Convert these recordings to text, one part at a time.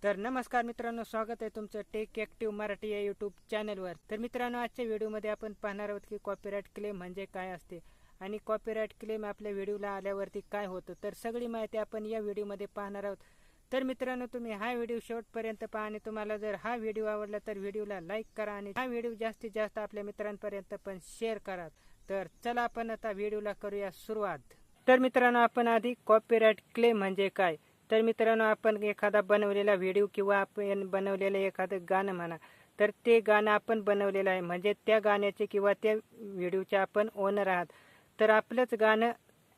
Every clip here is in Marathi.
तर नमस्कार मित्रांनो, स्वागत आहे तुमचं टेक ॲक्टिव्ह मराठी या यूट्यूब चॅनलवर। तर मित्रांनो, आजच्या व्हिडिओमध्ये आपण पाहणार आहोत की कॉपीराइट क्लेम म्हणजे काय असते आणि कॉपीराइट क्लेम आपल्या व्हिडिओला आल्यावरती काय होतं, तर सगळी माहिती आपण या व्हिडिओमध्ये पाहणार आहोत। तर मित्रांनो, तुम्ही हा व्हिडिओ शेवटपर्यंत पहा आणि तुम्हाला जर हा व्हिडिओ आवडला तर व्हिडिओला लाईक करा आणि हा व्हिडिओ जास्तीत जास्त आपल्या मित्रांपर्यंत पण शेअर करा। तर चला आपण आता व्हिडिओला करूया सुरुवात। तर मित्रांनो, आपण आधी कॉपीराइट क्लेम म्हणजे काय, तर मित्रांनो, आपण एखादा बनवलेला व्हिडिओ किंवा आपण बनवलेलं एखादं गाणं म्हणा, तर ते गाणं आपण बनवलेलं आहे म्हणजे त्या गाण्याचे किंवा त्या व्हिडिओचे आपण ओनर आहात। तर आपलंच गाणं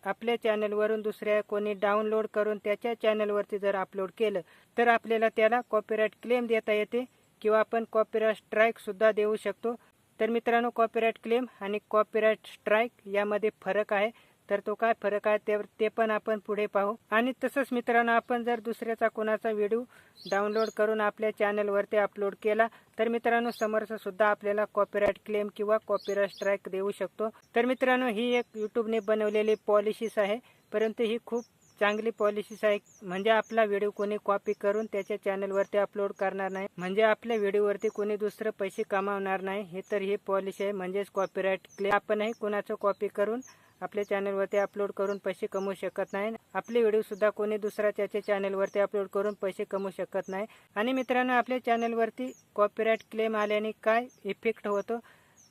आपल्या चॅनलवरून दुसऱ्या कोणी डाउनलोड करून त्याच्या चॅनलवरती जर अपलोड केलं तर आपल्याला त्याला कॉपीराइट क्लेम देता येते किंवा आपण कॉपीराइट स्ट्राईकसुद्धा देऊ शकतो। तर मित्रांनो, कॉपीराइट क्लेम आणि कॉपीराइट स्ट्राईक यामध्ये फरक आहे, तर तो काय फरक आहे ते पण आपण पुढे पाहू। आणि तसंच मित्रांनो, आपण जर दुसऱ्याचा कोणाचा व्हिडिओ डाउनलोड करून आपल्या चॅनलवरती अपलोड केला तर मित्रांनो, समोरचा सुद्धा आपल्याला कॉपीराइट क्लेम किंवा कॉपीराइट स्ट्राईक देऊ शकतो। तर मित्रांनो, ही एक यूट्यूबने बनवलेली पॉलिसीज आहे, परंतु ही खूप चांगली पॉलिसीज आहे। म्हणजे आपला व्हिडिओ कोणी कॉपी करून त्याच्या चॅनलवरती अपलोड करणार नाही, म्हणजे आपल्या व्हिडिओवरती कोणी दुसरं पैसे कमावणार नाही। हे तर ही पॉलिसी आहे, म्हणजेच कॉपीराइट क्लेम आपणही कोणाचं कॉपी करून आपल्या चॅनलवरती अपलोड करून पैसे कमवू शकत नाही। आपले व्हिडिओ सुद्धा कोणी दुसरा त्याच्या चॅनलवरती अपलोड करून पैसे कमवू शकत नाही। आणि मित्रांनो, आपल्या चॅनलवरती कॉपीराइट क्लेम आल्याने काय इफेक्ट होतो,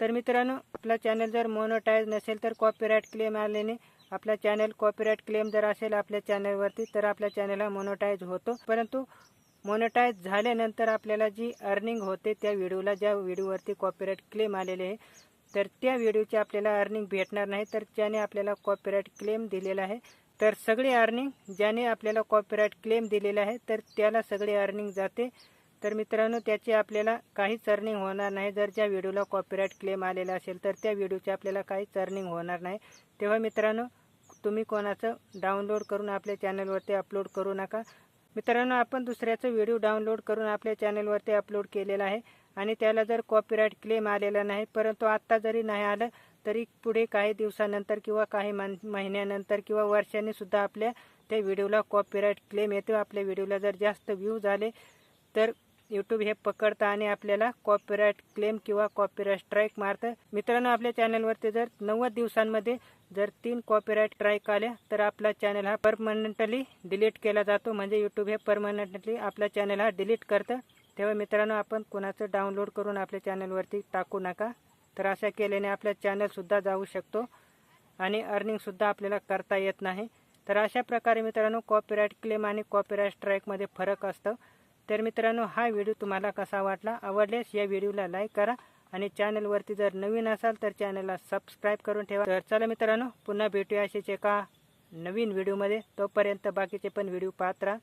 तर मित्रांनो, आपला चॅनल जर मोनोटाईज नसेल तर कॉपीराइट क्लेम आल्याने आपला चॅनल कॉपीराइट क्लेम जर असेल आपल्या चॅनलवरती तर आपल्या चॅनल हा मोनोटाईज होतो, परंतु मोनोटाईज झाल्यानंतर आपल्याला जी अर्निंग होते त्या व्हिडिओला, ज्या व्हिडिओवरती कॉपीराइट क्लेम आलेले आहे, तर त्या व्हिडिओची आपल्याला अर्निंग भेटणार नाही, तर ज्याने आपल्याला कॉपीराइट क्लेम दिलेला आहे तर सगळी अर्निंग ज्याने आपल्याला कॉपीराइट क्लेम दिलेला आहे तर त्याला सगळी अर्निंग जाते। तर मित्रांनो, त्याची आपल्याला काहीच अर्निंग होणार नाही। जर ज्या व्हिडिओला कॉपीराइट क्लेम आलेला असेल तर त्या व्हिडिओची आपल्याला काहीच अर्निंग होणार नाही। तेव्हा मित्रांनो, तुम्ही कोणाचं डाउनलोड करून आपल्या चॅनलवरती अपलोड करू नका। मित्रांनो, आपण दुसऱ्याचं व्हिडिओ डाउनलोड करून आपल्या चॅनलवरती अपलोड केलेला आहे आणि त्याला जर कॉपीराइट क्लेम आलेला नाही, परंतु आत्ता जरी नाही आलं तरी पुढे काही दिवसानंतर किंवा काही महिन्यानंतर किंवा वर्षांनी सुद्धा आपल्या त्या व्हिडिओला कॉपीराइट क्लेम येतो। आपल्या व्हिडिओला जर जास्त व्ह्यू झाले तर यूट्यूब हे पकडतं आणि आपल्याला कॉपीराइट क्लेम किंवा कॉपीराइट स्ट्राईक मारतं। मित्रांनो, आपल्या चॅनलवरती जर 90 दिवसांमध्ये जर 3 कॉपीराइट स्ट्राईक आल्या तर आपला चॅनल हा परमनंटली डिलीट केला जातो, म्हणजे यूट्यूब हे परमनंटली आपला चॅनल हा डिलीट करतं। तेव्हा मित्रांनो, आपण कोणाचं डाउनलोड करून आपल्या चॅनलवरती टाकू नका, तर अशा केल्याने आपला चॅनलसुद्धा जाऊ शकतो आणि अर्निंगसुद्धा आपल्याला करता येत नाही। तर अशा प्रकारे मित्रांनो, कॉपीराइट क्लेम आणि कॉपीराइट स्ट्राईकमध्ये फरक असतो। तर मित्रांनो, हा व्हिडिओ तुम्हाला कसा वाटला, आवडल्यास या व्हिडिओला लाईक करा आणि चॅनलवरती जर नवीन असाल तर चॅनलला सबस्क्राईब करून ठेवा। तर चला मित्रांनो, पुन्हा भेटूया असेच एका नवीन व्हिडिओमध्ये। तोपर्यंत बाकीचे पण व्हिडिओ पाहत राहा।